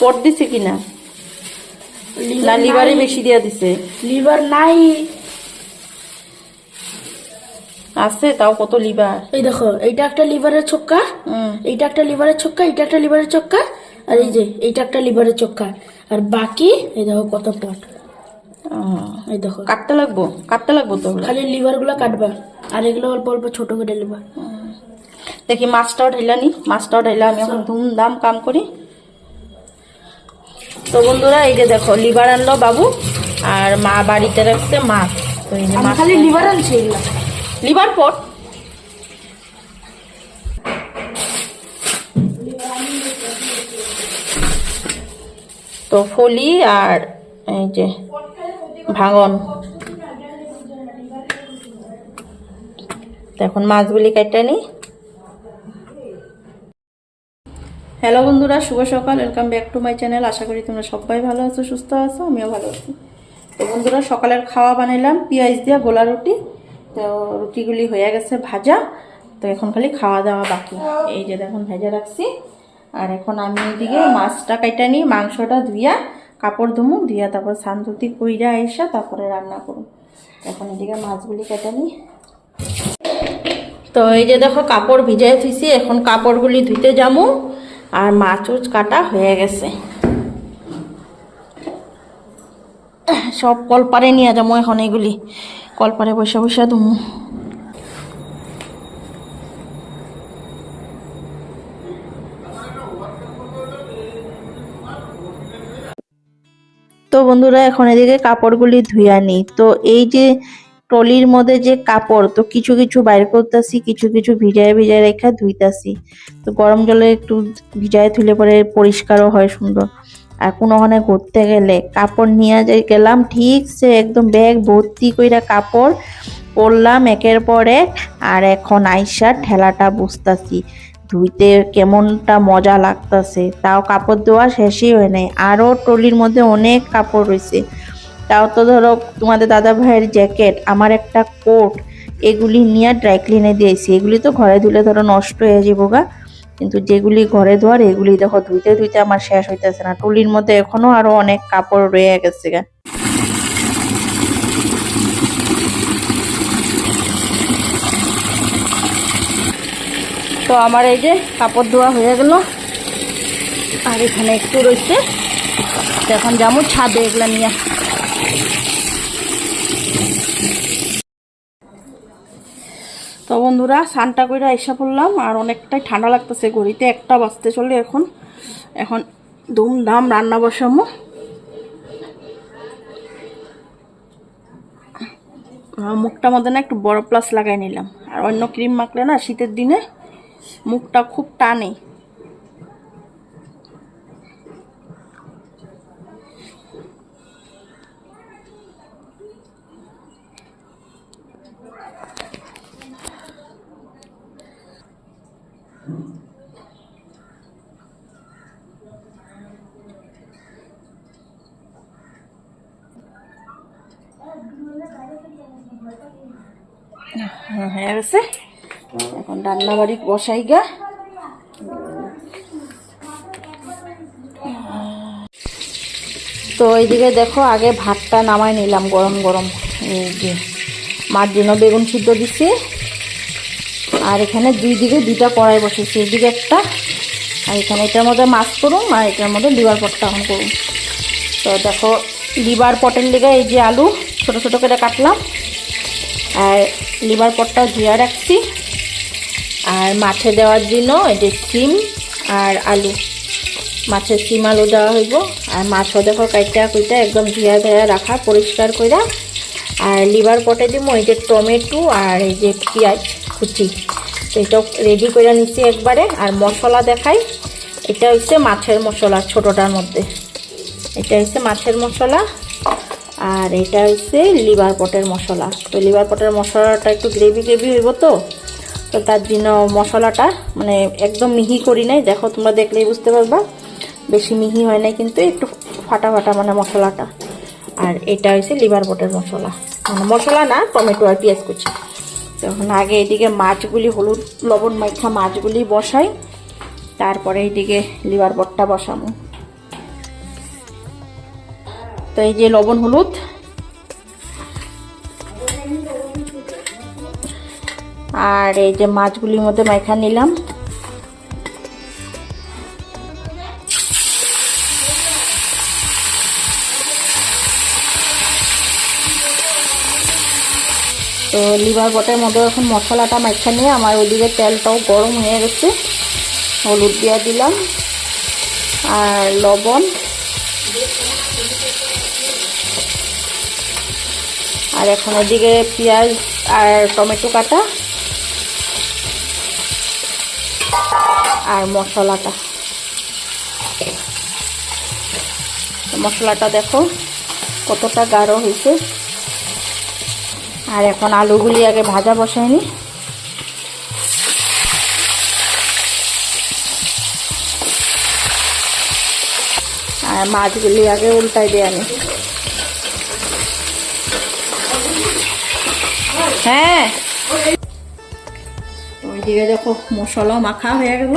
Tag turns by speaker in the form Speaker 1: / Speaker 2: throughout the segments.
Speaker 1: পট দিছে কিনা না লিভারে বেশি দিয়া দিছে?
Speaker 2: লিভার নাই,
Speaker 1: আছে তাও কত লিভার।
Speaker 2: এই দেখো এইটা একটা লিভারের চক্কা, এইটা একটা লিভারের চক্কা, এইটা একটা লিভারের চক্কা, আর এই যে এইটা একটা লিভারের চক্কা, আর বাকি এই দেখো কত পট। এই দেখো
Speaker 1: কাটতে লাগবো তো।
Speaker 2: খালি লিভার গুলা কাটবা, আর এগুলো অল্প অল্প ছোট করে লিভার।
Speaker 1: দেখি মাছটাও ঢেলানি, মাছটাও ঢেলা আমি এখন ধুমধাম কাম করি। তো বন্ধুরা এই যে দেখো লিভার আনলো বাবু, আর মা বাড়িতে রাখছে মাছ। তো এই যে মাছ
Speaker 2: খালি লিভার আনছি, এগুলা
Speaker 1: লিভার পট। তো ফলি আর এই যে ভাঙন। এখন মাছগুলি কেটে নি। হ্যালো বন্ধুরা, শুভ সকাল, welcome back to my channel. আশা করি তোমরা সবাই ভালো আছো, সুস্থ আছো, আমিও ভালো আছি। তো বন্ধুরা সকালের খাওয়া বানাইলাম পেঁয়াজ দিয়ে গোলা রুটি। তো রুটিগুলি হয়ে গেছে ভাজা, তো এখন খালি খাওয়া দাওয়া বাকি। এই যে দেখুন ভেজে রাখছি। আর এখন আমি এদিকে মাছটা কাইটা নিই, মাংসটা ধুইয়া কাপড় ধুমু, ধুইয়া তারপর শান্তি কইরা এসা তারপরে রান্না করুন। এখন এদিকে মাছগুলি কেটে নিই। তো এই যে দেখো কাপড় ভিজাই থুইছি, এখন কাপড়গুলি ধুইতে যাবো। আর মাছ কাটা হয়ে গেছে, সব কলপারে নিয়ে যাবো এখন। এগুলি কলপারে বসে বসে ধুমু। তো বন্ধুরা এখন এদিকে কাপড়গুলি ধুইয়া নিই। তো এই যে ট্রলির মধ্যে যে কাপড়, তো কিছু কিছু বাইর করতেছি, কিছু কিছু ভিজায় ভিজায় রেখা ধুইতাছি। তো গরম জলে একটু ভিজায় ধুলে পরে পরিষ্কারও হয় সুন্দর। আর কোনোখানে ঘুরতে গেলে কাপড় নিয়ে যাই গেলাম, ঠিক সে একদম ব্যাগ ভর্তি কইরা কাপড় পরলাম একের পর এক। আর এখন আইসা ঠেলাটা বুঝতাছি ধুইতে কেমনটা মজা লাগতাছে। তাও কাপড় ধোয়া শেষই হয় নাই, আরও ট্রলির মধ্যে অনেক কাপড় রয়েছে। তাও তো ধরো তোমাদের দাদা ভাইয়ের জ্যাকেট, আমার একটা কোট, এগুলি নিয়ে ড্রাই ক্লিনে দিয়েছি। এগুলি তো ঘরে ধুলে ধরো নষ্ট হয়ে যাবো গা, কিন্তু যেগুলি ঘরে ধোয়ার এগুলি দেখো ধুইতে ধুইতে আমার শেষ হইতেছে না। ট্রলির মধ্যে এখনো আরো অনেক কাপড় রয়ে গেছে গা। তো আমার এই যে কাপড় ধোয়া হয়ে গেল, আর এখানে একটু রয়েছে। এখন যাবো ছাদে এগুলা নিয়ে। তো বন্ধুরা স্নানটা করে এসে পড়লাম, আর অনেকটাই ঠান্ডা লাগতেছে, ঘড়িতে 1টা বাজতে চলে এখন। এখন ধুমধাম রান্না বসামো। মুখটার মধ্যে না একটু বড় প্লাস লাগাই নিলাম, আর অন্য ক্রিম মাখলে না শীতের দিনে মুখটা খুব টানে। হয়ে গেছে, এখন রান্না বাড়ি বসাই গা। তো এইদিকে দেখো আগে ভাতটা নামাই নিলাম গরম গরম। এই যে মার জন্য বেগুন সিদ্ধ দিচ্ছি, আর এখানে দুই দিকে 2টা কড়াই বসেছি, এদিকে একটা, আর এখানে এটার মধ্যে মাছ করুন, আর এটার মধ্যে লিভার পটটা এখন করুন। তো দেখো লিভার পটের লেগে এই যে আলু ছোট ছোট করে কাটলাম, আর লিভার পটটা ধুয়ে রাখছি। আর মাছে দেওয়ার জন্য এই যে সিম আর আলু, মাছের সিম আলু দেওয়া হইব। আর মাছও দেখো কাইটা কুইটা একদম ধুয়া ধুয়া রাখা পরিষ্কার কইরা। আর লিভার পটে দিব এই যে টমেটো আর এই যে পেঁয়াজ কুচি, এটা রেডি করে নিচ্ছি একবারে। আর মশলা দেখাই, এটা হচ্ছে মাছের মশলা ছোটোটার মধ্যে, এটা হচ্ছে মাছের মশলা, আর এটা হচ্ছে লিভার পটের মশলা। তো লিভার পটের মশলাটা একটু গ্রেভি গ্রেভি হইব, তো তো তার জন্য মশলাটা মানে একদম মিহি করি নাই, দেখো তোমরা দেখলেই বুঝতে পারবা, বেশি মিহি হয় নাই, কিন্তু একটু ফাটা ফাটা মানে মশলাটা। আর এটা হচ্ছে লিভার পটের মশলা, মানে মশলা না, টমেটো আর পেঁয়াজ কুচি। তখন আগে এদিকে মাছগুলি হলুদ লবণ মাখা মাছগুলি বসাই, তারপরে এইদিকে লিভার পটটা বসাবো। তো এই যে লবণ হলুদ, আর এই যে মাছগুলির মধ্যে মাখা নিলাম। তো লিভার বটের মধ্যে এখন মশলাটা মাখা নিয়ে আমার ওইদিকে তেলটাও গরম হয়ে গেছে। হলুদ দিয়ে দিলাম আর লবণ, আর এখন ওইদিকে পেঁয়াজ আর টমেটো কাটা আর মশলাটা দেখো কতটা গাঢ় হয়েছে। আর এখন আলুগুলি আগে ভাজা বসাই নি। আর মাছগুলি আগে উল্টাই দিয়ে আনি। হ্যাঁ, ওইদিকে দেখো মশলা মাখা হয়ে গেল।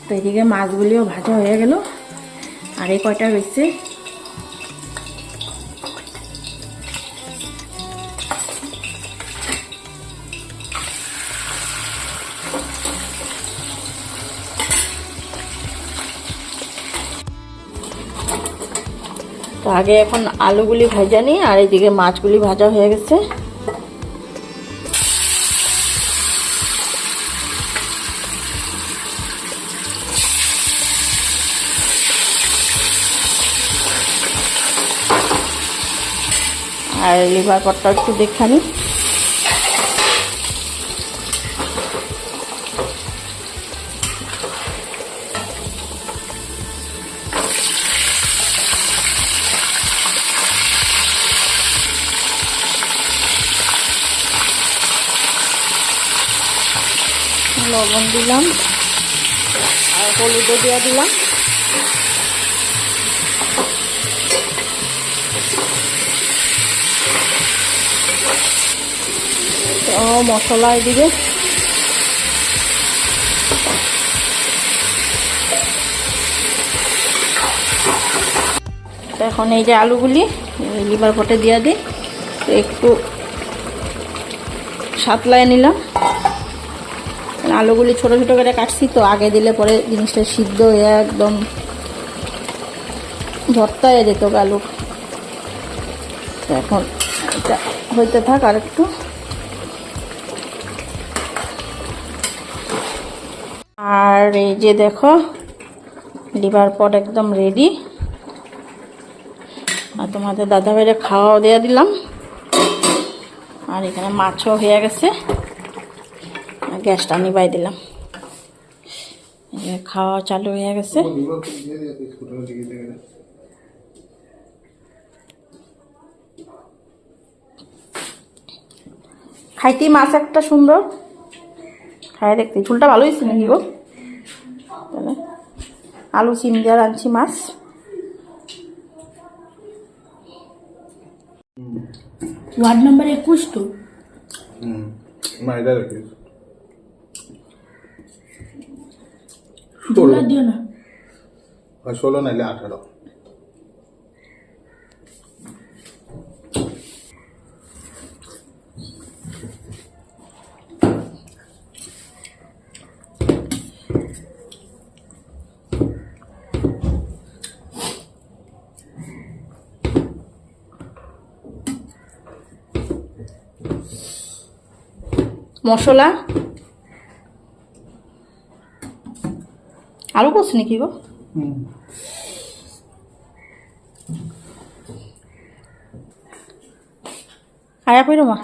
Speaker 1: তো এদিকে মাছগুলিও ভাজা হয়ে গেল, আর এই কয়টা রয়েছে। তো আগে এখন আলুগুলি ভাজা নিই, আর এইদিকে মাছগুলি ভাজা হয়ে গেছে। আর লিভার পটটা একটু দেখানি। লবণ দিলাম আর হলুদও দিয়ে দিলাম। তো মশলা এদিকে এখন এই যে আলুগুলি লিভার পটে দিয়ে দিই, একটু সাতলায় নিলাম। আলুগুলি ছোট ছোট করে কাটছি, তো আগে দিলে পরে জিনিসটা সিদ্ধ হয়ে একদম ভর্তা হয়ে যেত আলু। তো এখন এটা হইতে থাক আর একটু। আর এই যে দেখো লিভার পট একদম রেডি। আর তোমাদের দাদা ভাইরে খাওয়াও দিয়ে দিলাম। আর এখানে মাছও হয়ে গেছে, গ্যাসটা নিবাই দিলাম। খাওয়া চালু হয়ে গেছে। খাইতে মাছ একটা সুন্দর, খাই দেখতে ঝুলটা ভালো হয়েছে নাকি গো। তাহলে আলু সিম দিয়ে রাঁধছি মাছ।
Speaker 2: ওয়ার্ড নাম্বার 21 তো
Speaker 3: মাইদা রাখিস।
Speaker 2: ঝোলা দিও না।
Speaker 3: 16 নাইলে 18।
Speaker 1: মশলা আলু করছি নাকি গো। খায়া কইরো মা।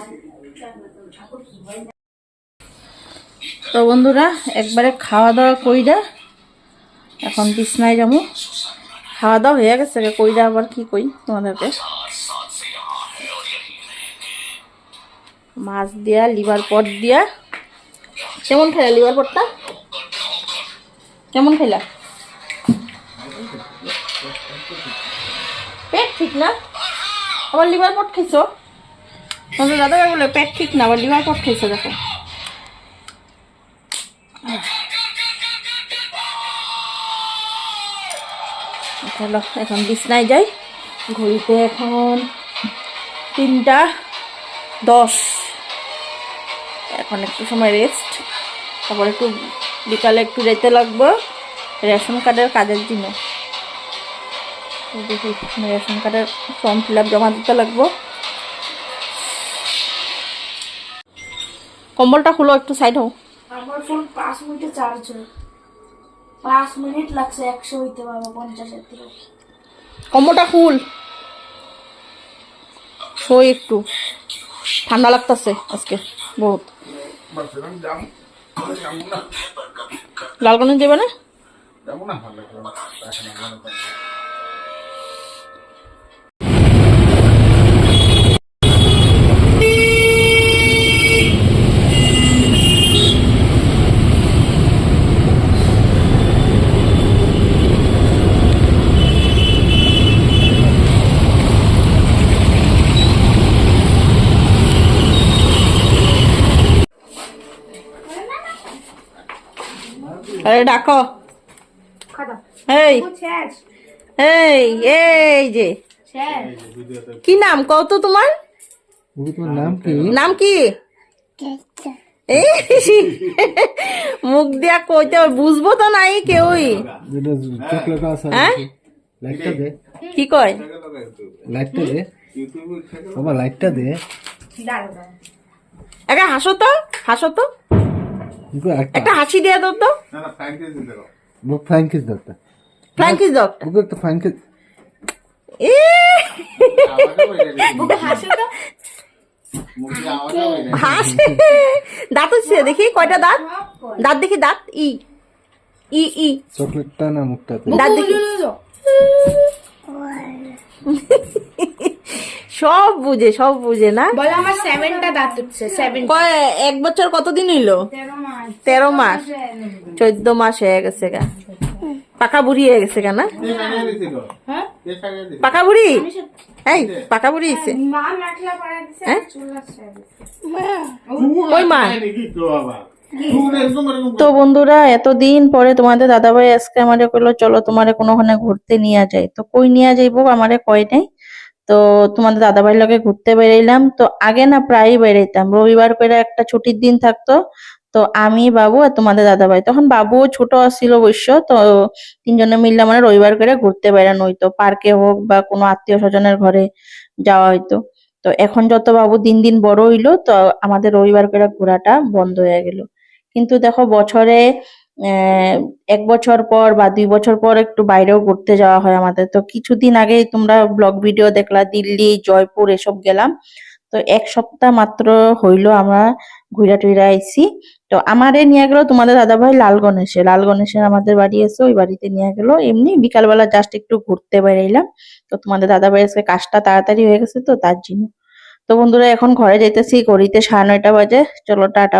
Speaker 1: তো বন্ধুরা একবারে খাওয়া দাওয়া কইরা এখন বিছনায় যাবো। খাওয়া দাওয়া হয়ে গেছে, কইরা আবার কি কই তোমাদেরকে। মাছ দিয়া লিভার পট দিয়া। কেমন খাইলা লিভার পটটা? কেমন খাইলা? পেট ঠিক না, আবার লিভার পট খাইছো? তোমাদের দাদা ভাই বলে পেট ঠিক না, আবার লিভার পট খাইছো। দেখো চলো এখন বিছনায় যাই। ঘড়িতে এখন 3:10। এখন একটু সময় রেস্ট, তারপর একটু বিকালে একটু যেতে লাগবো রেশন কার্ডের কাজের জন্য। দেখি রেশন কার্ডের ফর্ম ফিল আপ জমা দিতে লাগবো। কম্বলটা খুলো, একটু সাইড হও।
Speaker 2: আমার ফোন 5 মিনিটে চার্জ হয়। 5 মিনিট লাগছে 100 হইতে বাবা, 50-এর থেকে।
Speaker 1: কম্বলটা খুল, শোয় একটু, ঠান্ডা লাগতেছে আজকে বহুত। লালগঞ্জ যাবে না?
Speaker 3: যাবো না, ভালো লাগলো না।
Speaker 1: আরে ডাকো, এই এই এই যে কি নাম কত তোমার?
Speaker 3: তোমার নাম কি?
Speaker 1: নাম কি? এই মুখ দিয়া কইতে হবে, বুঝবো তো নাই কেউই।
Speaker 3: চকলেট আছে,
Speaker 1: হ্যাঁ
Speaker 3: লাইটটা দে,
Speaker 1: কি কয়?
Speaker 3: লাইটটা দে বাবা, লাইটটা দে।
Speaker 1: একটা হাসো তো, হাসো তো, একটা হাসি দিয়ে দাও তো।
Speaker 3: মুখ ফ্র্যাঙ্কিস দরটা,
Speaker 1: ফ্র্যাঙ্কিস দাও একটা।
Speaker 3: মুখে একটা ফ্র্যাঙ্কিস।
Speaker 1: এ হাসে, দাঁত হচ্ছে দেখি কয়টা দাঁত, দাঁত দেখি, দাঁত ই ই ই
Speaker 3: চকলেটটা না মুখটাতে?
Speaker 1: দাঁত দেখি। সব বুঝে, সব বুঝে না।
Speaker 2: বলে আমার 7টা দাঁত উঠছে। 7
Speaker 1: কয় 1 বছর কতদিন হইলো? 13 মাস, 14 মাস হয়ে গেছে গা। পাকা বুড়ি হয়ে গেছে গা না? পাকা বুড়ি, এই পাকা বুড়ি হইছে। হ্যাঁ? ওই মা। তো বন্ধুরা, এতদিন পরে তোমাদের দাদাভাই আজকে আমারে কইলো চলো তোমারে কোনোখানে ঘুরতে নিয়ে যাই। তো কই নিয়ে যাইবো আমারে কয় নাই। তো তোমাদের দাদাভাইয়ের লগে ঘুরতে বেরাইলাম। তো আগে না প্রায়ই বেরাইতাম, রবিবার করে একটা ছুটির দিন থাকতো। তো আমি, বাবু আর তোমাদের দাদাভাই, তখন বাবুও ছোট ছিল অবশ্য। তো 3 জনে মিললে মানে রবিবার করে ঘুরতে বেড়ানো হইতো, পার্কে হোক বা কোনো আত্মীয় স্বজনের ঘরে যাওয়া হইতো। তো এখন যত বাবু দিন দিন বড় হইলো, তো আমাদের রবিবার করে ঘোরাটা বন্ধ হয়ে গেল। কিন্তু দেখো বছরে 1 বছর পর বা 2 বছর পর একটু বাইরেও ঘুরতে যাওয়া হয় আমাদের। তো কিছুদিন আগে তোমরা ব্লগ ভিডিও দেখলা, দিল্লি, জয়পুর এসব গেলাম। তো 1 সপ্তাহ মাত্র হইলো আমরা ঘুরা টুইরা আইছি। তো আমারে নিয়ে গেল তোমাদের দাদাভাই লাল গণেশে আমাদের বাড়ি আছে, ওই বাড়িতে নিয়ে গেল। এমনি বিকালবেলা জাস্ট একটু ঘুরতে বেরাইলাম। তো তোমাদের দাদাভাই আজকে কাজটা তাড়াতাড়ি হয়ে গেছে তো তার জন্য। তো বন্ধুরা এখন ঘরে যাইতেছি, ঘড়িতে 9:30 বাজে। চলো টাটা।